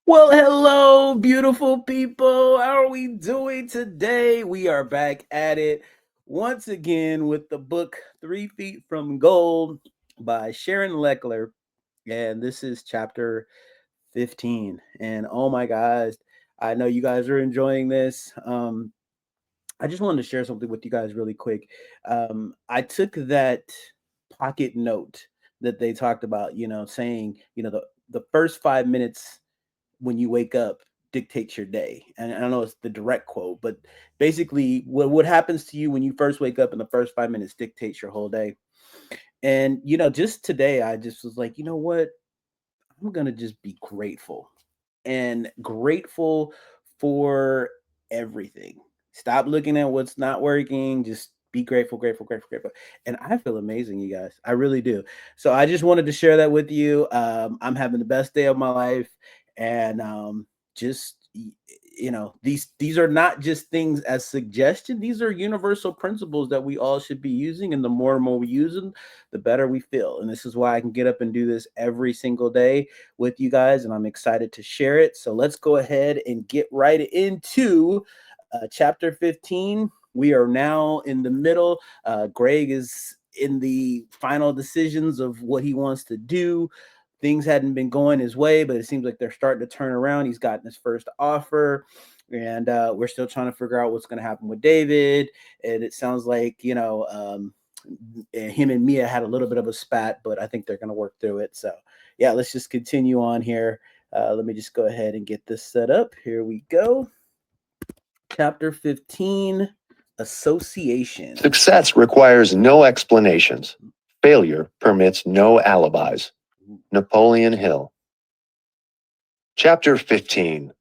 Well, hello, beautiful people. How are we doing today? We are back at it once again with the book 3 Feet from Gold by Sharon Leckler. And this is chapter 15. And oh my gosh, I know you guys are enjoying this. I just wanted to share something with you guys really quick. I took that pocket note that they talked about, saying, the first 5 minutes when you wake up dictates your day. And I don't know it's the direct quote, but basically what happens to you when you first wake up in the first 5 minutes dictates your whole day. And just today I just was like, you know what? I'm gonna just be grateful and grateful for everything. Stop looking at what's not working. Just be grateful, grateful, grateful, grateful. And I feel amazing, you guys. I really do. So I just wanted to share that with you. I'm having the best day of my life, and just these are not just things as suggestion. These are universal principles that we all should be using, and the more and more we use them, the better we feel. And this is why I can get up and do this every single day with you guys, and I'm excited to share it. So let's go ahead and get right into chapter 15. We are now in the middle. Greg is in the final decisions of what he wants to do. Things hadn't been going his way, but it seems like they're starting to turn around. He's gotten his first offer, and we're still trying to figure out what's going to happen with David. And it sounds like, him and Mia had a little bit of a spat, but I think they're going to work through it. So, yeah, let's just continue on here. Let me just go ahead and get this set up. Here we go. Chapter 15, Association. Success requires no explanations. Failure permits no alibis. Napoleon Hill. Chapter 15.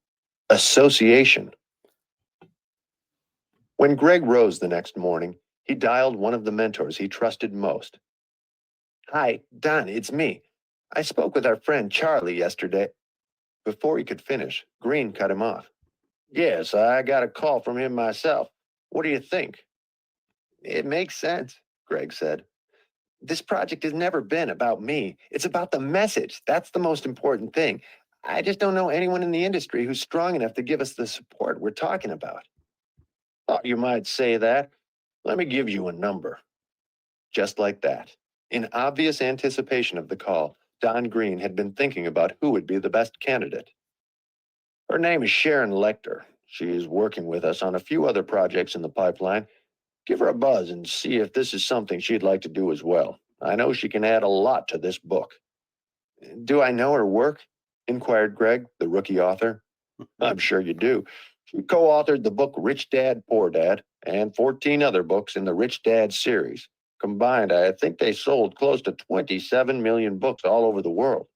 Association. When Greg rose the next morning, he dialed one of the mentors he trusted most. "Hi, Don, it's me. I spoke with our friend Charlie yesterday." Before he could finish, Green cut him off. "Yes, I got a call from him myself. What do you think?" "It makes sense," Greg said. "This project has never been about me. It's about the message. That's the most important thing. I just don't know anyone in the industry who's strong enough to give us the support we're talking about." "Thought you might say that. Let me give you a number." Just like that, in obvious anticipation of the call, Don Green had been thinking about who would be the best candidate. "Her name is Sharon Lechter. She's working with us on a few other projects in the pipeline. Give her a buzz and see if this is something she'd like to do as well. I know she can add a lot to this book." "Do I know her work?" inquired Greg, the rookie author. "I'm sure you do. She co-authored the book Rich Dad, Poor Dad and 14 other books in the Rich Dad series. Combined, I think they sold close to 27 million books all over the world.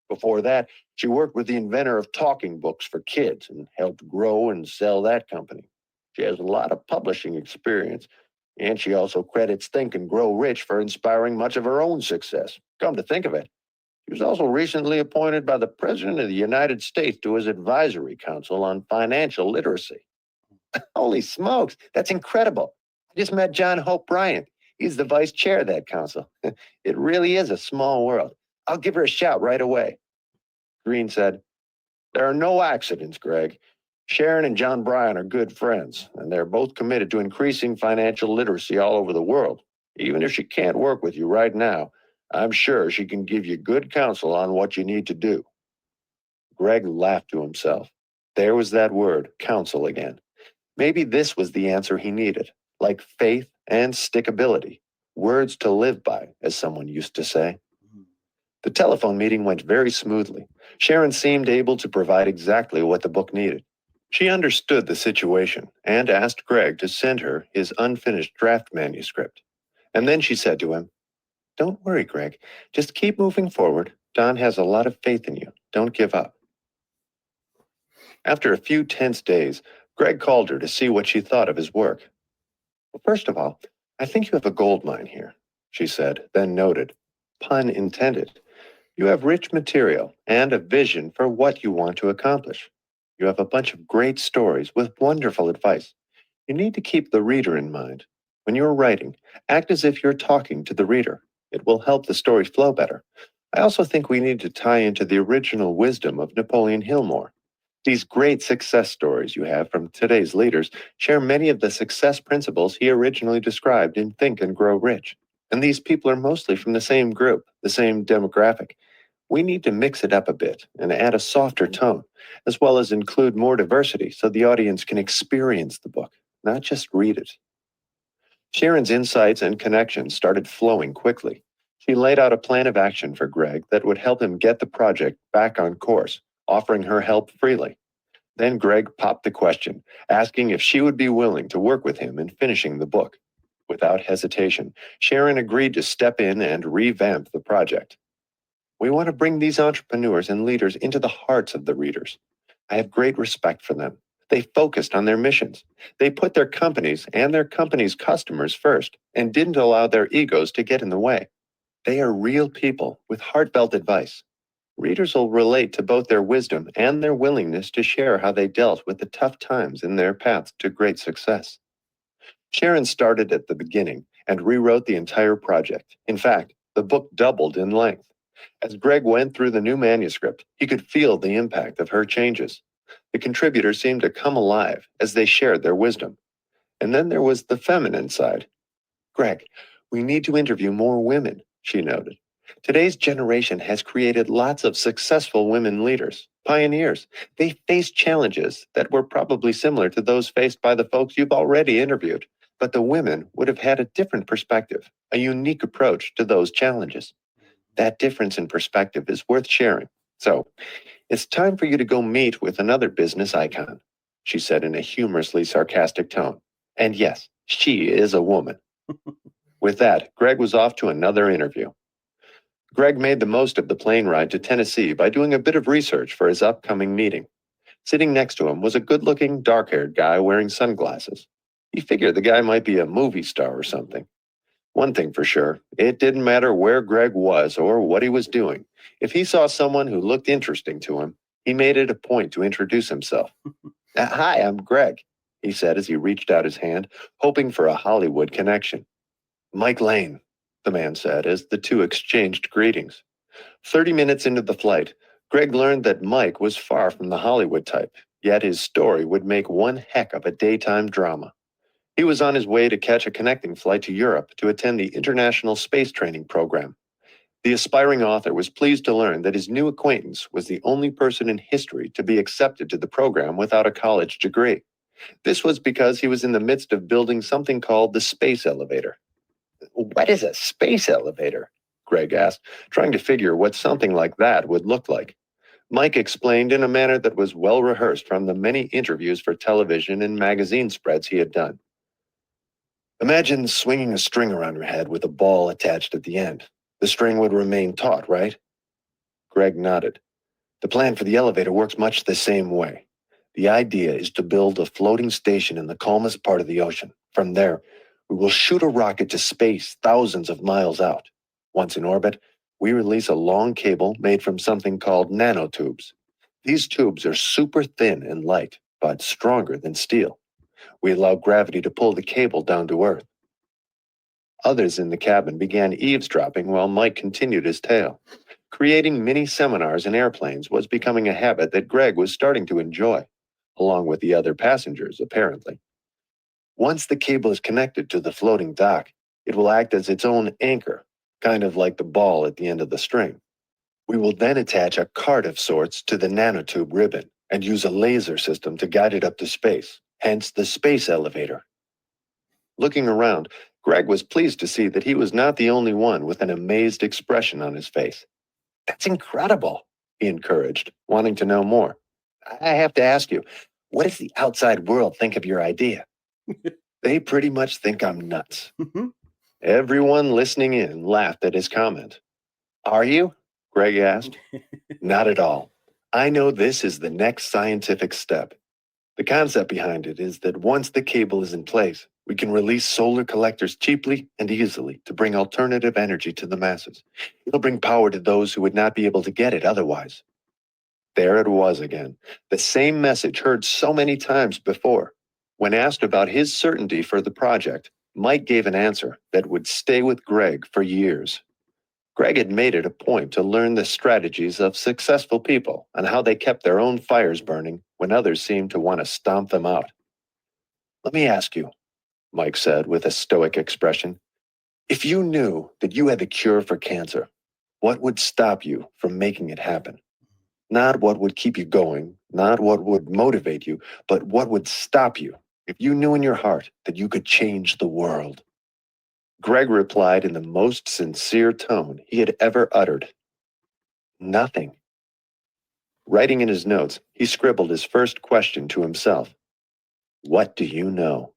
Before that, she worked with the inventor of talking books for kids and helped grow and sell that company. She has a lot of publishing experience, and she also credits Think and Grow Rich for inspiring much of her own success. Come to think of it, she was also recently appointed by the President of the United States to his advisory council on financial literacy." "Holy smokes, that's incredible. I just met John Hope Bryant. He's the vice chair of that council. It really is a small world. I'll give her a shout right away." Green said, "There are no accidents, Greg. Sharon and John Bryan are good friends, and they're both committed to increasing financial literacy all over the world. Even if she can't work with you right now, I'm sure she can give you good counsel on what you need to do." Greg laughed to himself. There was that word, counsel, again. Maybe this was the answer he needed, like faith and stickability. Words to live by, as someone used to say. The telephone meeting went very smoothly. Sharon seemed able to provide exactly what the book needed. She understood the situation and asked Greg to send her his unfinished draft manuscript. And then she said to him, "Don't worry, Greg. Just keep moving forward. Don has a lot of faith in you. Don't give up." After a few tense days, Greg called her to see what she thought of his work. "Well, first of all, I think you have a gold mine here," she said, then noted, pun intended, "you have rich material and a vision for what you want to accomplish. You have a bunch of great stories with wonderful advice. You need to keep the reader in mind. When you're writing, act as if you're talking to the reader. It will help the story flow better. I also think we need to tie into the original wisdom of Napoleon Hill more. These great success stories you have from today's leaders share many of the success principles he originally described in Think and Grow Rich. And these people are mostly from the same group, the same demographic. We need to mix it up a bit and add a softer tone, as well as include more diversity so the audience can experience the book, not just read it. Sharon's insights and connections started flowing quickly. She laid out a plan of action for Greg that would help him get the project back on course, offering her help freely. Then Greg popped the question, asking if she would be willing to work with him in finishing the book. Without hesitation, Sharon agreed to step in and revamp the project. We want to bring these entrepreneurs and leaders into the hearts of the readers. I have great respect for them. They focused on their missions. They put their companies and their company's customers first and didn't allow their egos to get in the way. They are real people with heartfelt advice. Readers will relate to both their wisdom and their willingness to share how they dealt with the tough times in their path to great success. Sharon started at the beginning and rewrote the entire project. In fact, the book doubled in length. As Greg went through the new manuscript, he could feel the impact of her changes. The contributors seemed to come alive as they shared their wisdom. And then there was the feminine side. Greg, we need to interview more women, she noted. Today's generation has created lots of successful women leaders, pioneers. They faced challenges that were probably similar to those faced by the folks you've already interviewed, but the women would have had a different perspective, a unique approach to those challenges. That difference in perspective is worth sharing. So, it's time for you to go meet with another business icon, she said in a humorously sarcastic tone. And yes, she is a woman. With that, Greg was off to another interview. Greg made the most of the plane ride to Tennessee by doing a bit of research for his upcoming meeting. Sitting next to him was a good-looking, dark-haired guy wearing sunglasses. He figured the guy might be a movie star or something. One thing for sure, it didn't matter where Greg was or what he was doing. If he saw someone who looked interesting to him, he made it a point to introduce himself. Hi, I'm Greg, he said as he reached out his hand, hoping for a Hollywood connection. Mike Lane, the man said as the two exchanged greetings. 30 minutes into the flight, Greg learned that Mike was far from the Hollywood type, yet his story would make one heck of a daytime drama. He was on his way to catch a connecting flight to Europe to attend the International Space Training Program. The aspiring author was pleased to learn that his new acquaintance was the only person in history to be accepted to the program without a college degree. This was because he was in the midst of building something called the space elevator. What is a space elevator? Greg asked, trying to figure what something like that would look like. Mike explained in a manner that was well rehearsed from the many interviews for television and magazine spreads he had done. Imagine swinging a string around your head with a ball attached at the end. The string would remain taut, right? Greg nodded. The plan for the elevator works much the same way. The idea is to build a floating station in the calmest part of the ocean. From there, we will shoot a rocket to space thousands of miles out. Once in orbit, we release a long cable made from something called nanotubes. These tubes are super thin and light, but stronger than steel. We allow gravity to pull the cable down to Earth. Others in the cabin began eavesdropping while Mike continued his tale. Creating mini seminars in airplanes was becoming a habit that Greg was starting to enjoy, along with the other passengers, apparently. Once the cable is connected to the floating dock, it will act as its own anchor, kind of like the ball at the end of the string. We will then attach a cart of sorts to the nanotube ribbon and use a laser system to guide it up to space, hence the space elevator. Looking around, Greg was pleased to see that he was not the only one with an amazed expression on his face. That's incredible, he encouraged, wanting to know more. I have to ask you, what does the outside world think of your idea? They pretty much think I'm nuts. Everyone listening in laughed at his comment. Are you? Greg asked. Not at all. I know this is the next scientific step. The concept behind it is that once the cable is in place, we can release solar collectors cheaply and easily to bring alternative energy to the masses. It'll bring power to those who would not be able to get it otherwise. There it was again, the same message heard so many times before. When asked about his certainty for the project, Mike gave an answer that would stay with Greg for years. Greg had made it a point to learn the strategies of successful people and how they kept their own fires burning when when others seemed to want to stomp them out. "Let me ask you," Mike said with a stoic expression, "if you knew that you had the cure for cancer, what would stop you from making it happen? Not what would keep you going, not what would motivate you, but what would stop you if you knew in your heart that you could change the world?" Greg replied in the most sincere tone he had ever uttered. "Nothing." Writing in his notes, he scribbled his first question to himself. "What do you know?"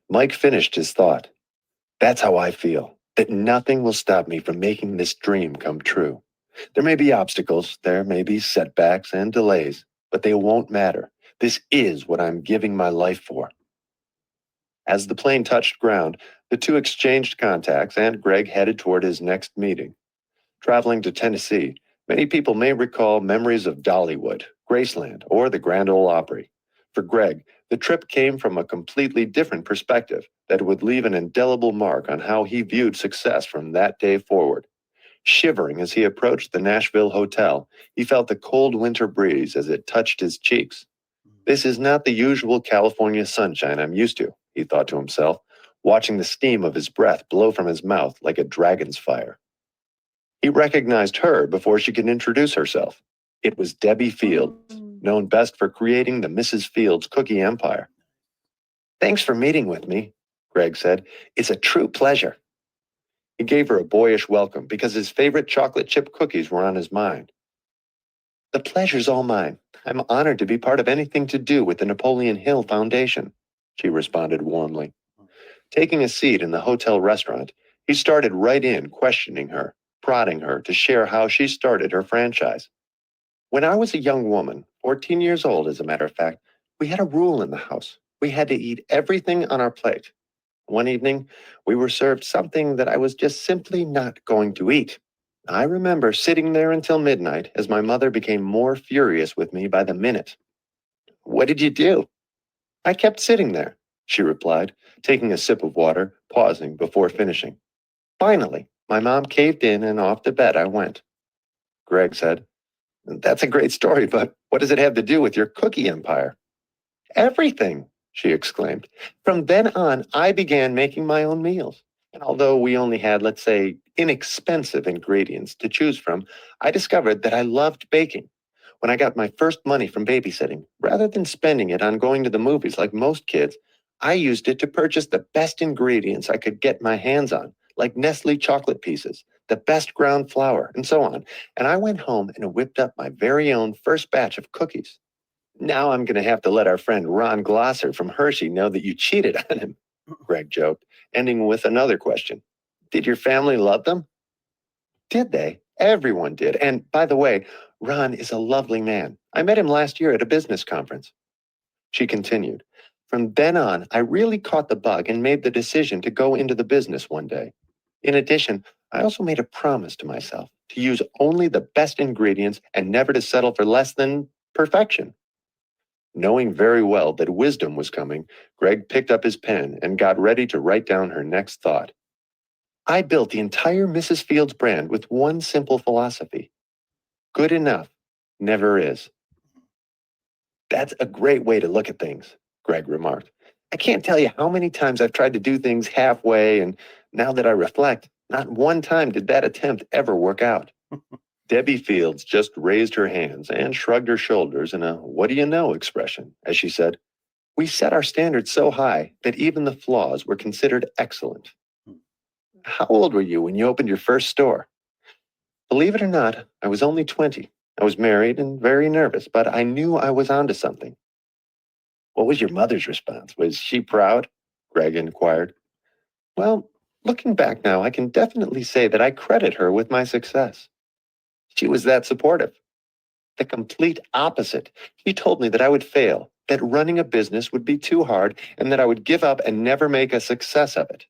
Mike finished his thought. "That's how I feel, that nothing will stop me from making this dream come true. There may be obstacles, there may be setbacks and delays, but they won't matter. This is what I'm giving my life for." As the plane touched ground, the two exchanged contacts and Greg headed toward his next meeting. Traveling to Tennessee, many people may recall memories of Dollywood, Graceland, or the Grand Ole Opry. For Greg, the trip came from a completely different perspective that would leave an indelible mark on how he viewed success from that day forward. Shivering as he approached the Nashville hotel, he felt the cold winter breeze as it touched his cheeks. "This is not the usual California sunshine I'm used to," he thought to himself, watching the steam of his breath blow from his mouth like a dragon's fire. He recognized her before she could introduce herself. It was Debbie Fields, known best for creating the Mrs. Fields cookie empire. "Thanks for meeting with me," Greg said. "It's a true pleasure." He gave her a boyish welcome because his favorite chocolate chip cookies were on his mind. "The pleasure's all mine. I'm honored to be part of anything to do with the Napoleon Hill Foundation," she responded warmly. Taking a seat in the hotel restaurant, he started right in questioning her, prodding her to share how she started her franchise. "When I was a young woman, 14 years old as a matter of fact, we had a rule in the house. We had to eat everything on our plate. One evening, we were served something that I was just simply not going to eat. I remember sitting there until midnight as my mother became more furious with me by the minute." "What did you do?" "I kept sitting there," she replied, taking a sip of water, pausing before finishing. "Finally, my mom caved in and off to bed I went." Greg said, "That's a great story, but what does it have to do with your cookie empire?" "Everything," she exclaimed. "From then on, I began making my own meals. And although we only had, let's say, inexpensive ingredients to choose from, I discovered that I loved baking. When I got my first money from babysitting, rather than spending it on going to the movies like most kids, I used it to purchase the best ingredients I could get my hands on, like Nestle chocolate pieces, the best ground flour, and so on. And I went home and whipped up my very own first batch of cookies. Now I'm going to have to let our friend Ron Glosser from Hershey know that you cheated on him," Greg joked, ending with another question. "Did your family love them?" "Did they? Everyone did. And by the way, Ron is a lovely man. I met him last year at a business conference." She continued, "From then on, I really caught the bug and made the decision to go into the business one day. In addition, I also made a promise to myself to use only the best ingredients and never to settle for less than perfection." Knowing very well that wisdom was coming, Greg picked up his pen and got ready to write down her next thought. "I built the entire Mrs. Fields brand with one simple philosophy. Good enough never is." "That's a great way to look at things," Greg remarked. "I can't tell you how many times I've tried to do things halfway, and now that I reflect, not one time did that attempt ever work out." Debbie Fields just raised her hands and shrugged her shoulders in a "what do you know" expression as she said, "We set our standards so high that even the flaws were considered excellent." "How old were you when you opened your first store?" "Believe it or not, I was only 20. I was married and very nervous, but I knew I was onto something." "What was your mother's response? Was she proud?" Greg inquired. "Well, looking back now, I can definitely say that I credit her with my success. She was that supportive. The complete opposite. She told me that I would fail, that running a business would be too hard, and that I would give up and never make a success of it."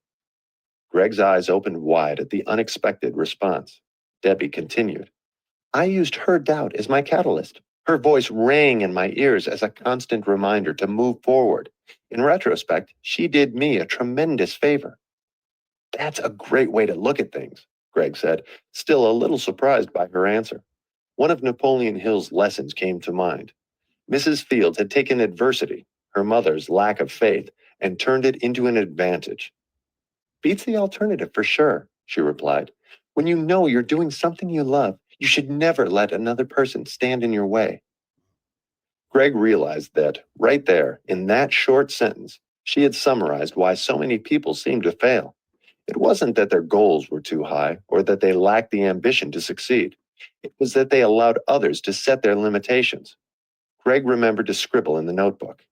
Greg's eyes opened wide at the unexpected response. Debbie continued, "I used her doubt as my catalyst. Her voice rang in my ears as a constant reminder to move forward. In retrospect, she did me a tremendous favor." "That's a great way to look at things," Greg said, still a little surprised by her answer. One of Napoleon Hill's lessons came to mind. Mrs. Fields had taken adversity, her mother's lack of faith, and turned it into an advantage. Beats the alternative for sure, she replied. When you know you're doing something you love, you should never let another person stand in your way. Greg realized that, right there, in that short sentence, she had summarized why so many people seemed to fail. It wasn't that their goals were too high or that they lacked the ambition to succeed. It was that they allowed others to set their limitations. Greg remembered to scribble in the notebook.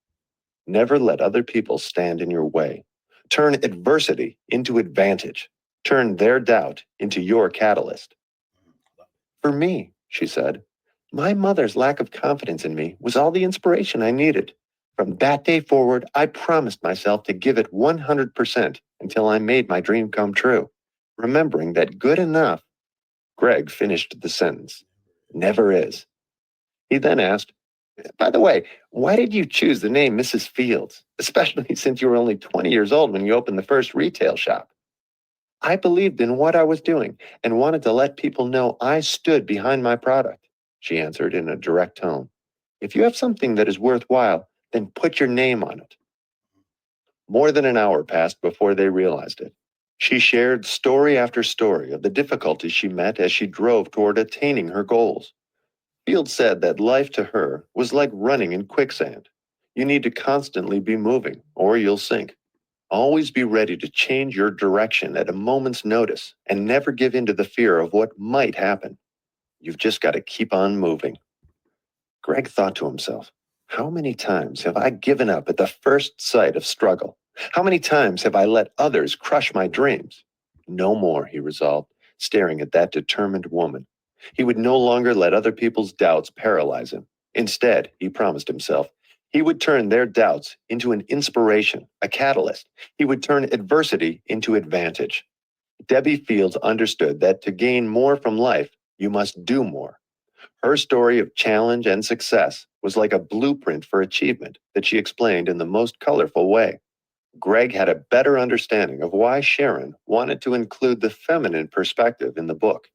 Never let other people stand in your way. Turn adversity into advantage. Turn their doubt into your catalyst. For me, she said, my mother's lack of confidence in me was all the inspiration I needed. From that day forward, I promised myself to give it 100% until I made my dream come true. Remembering that good enough, Greg finished the sentence. Never is. He then asked, by the way, why did you choose the name Mrs. Fields, especially since you were only 20 years old when you opened the first retail shop? I believed in what I was doing and wanted to let people know I stood behind my product, she answered in a direct tone. If you have something that is worthwhile, then put your name on it. More than an hour passed before they realized it. She shared story after story of the difficulties she met as she drove toward attaining her goals. Fields said that life to her was like running in quicksand. You need to constantly be moving, or you'll sink. Always be ready to change your direction at a moment's notice and never give in to the fear of what might happen. You've just got to keep on moving. Greg thought to himself, how many times have I given up at the first sight of struggle? How many times have I let others crush my dreams? No more, he resolved, staring at that determined woman. He would no longer let other people's doubts paralyze him. Instead, he promised himself, he would turn their doubts into an inspiration, a catalyst. He would turn adversity into advantage. Debbie Fields understood that to gain more from life, you must do more. Her story of challenge and success was like a blueprint for achievement that she explained in the most colorful way. Greg had a better understanding of why Sharon wanted to include the feminine perspective in the book.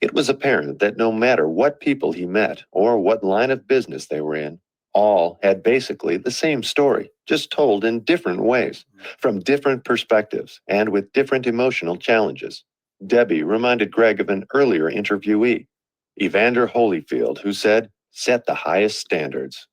It was apparent that no matter what people he met or what line of business they were in, all had basically the same story, just told in different ways, from different perspectives and with different emotional challenges. Debbie reminded Greg of an earlier interviewee, Evander Holyfield, who said, set the highest standards.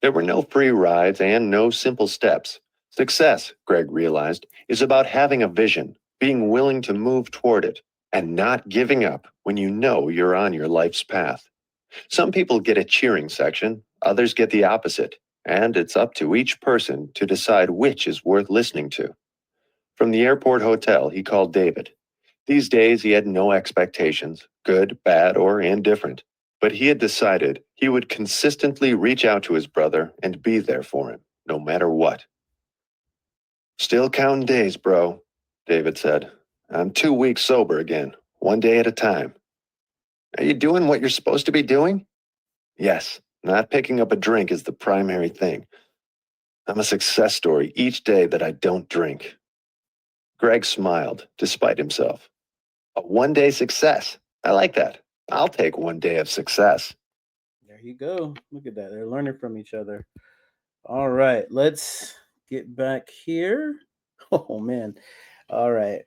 There were no free rides and no simple steps. Success, Greg realized, is about having a vision, being willing to move toward it, and not giving up when you know you're on your life's path. Some people get a cheering section, others get the opposite, and it's up to each person to decide which is worth listening to. From the airport hotel, he called David. These days, he had no expectations, good, bad, or indifferent, but he had decided he would consistently reach out to his brother and be there for him, no matter what. Still counting days, bro, David said. I'm 2 weeks sober again, one day at a time. Are you doing what you're supposed to be doing? Yes, not picking up a drink is the primary thing. I'm a success story each day that I don't drink. Greg smiled, despite himself. A one-day success. I like that. I'll take one day of success. There you go. Look at that. They're learning from each other. All right, let's get back here. Oh man. All right.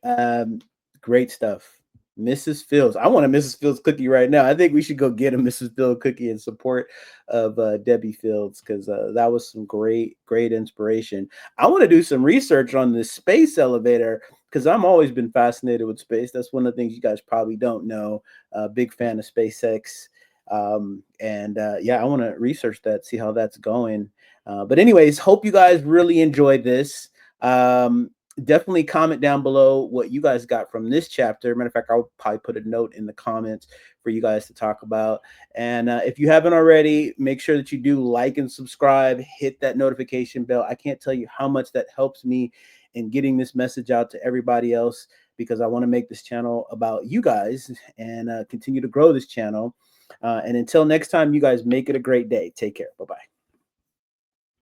Great stuff. Mrs. Fields. I want a Mrs. Fields cookie right now. I think we should go get a Mrs. Fields cookie in support of Debbie Fields because that was some great inspiration. I want to do some research on this space elevator because I'm always been fascinated with space. That's one of the things you guys probably don't know. Big fan of SpaceX. And yeah, I want to research that, see how that's going. But anyways, hope you guys really enjoyed this. Definitely comment down below what you guys got from this chapter. Matter of fact, I'll probably put a note in the comments for you guys to talk about. And if you haven't already, make sure that you do like and subscribe, hit that notification bell. I can't tell you how much that helps me in getting this message out to everybody else because I want to make this channel about you guys and continue to grow this channel. And until next time, you guys make it a great day. Take care. Bye-bye.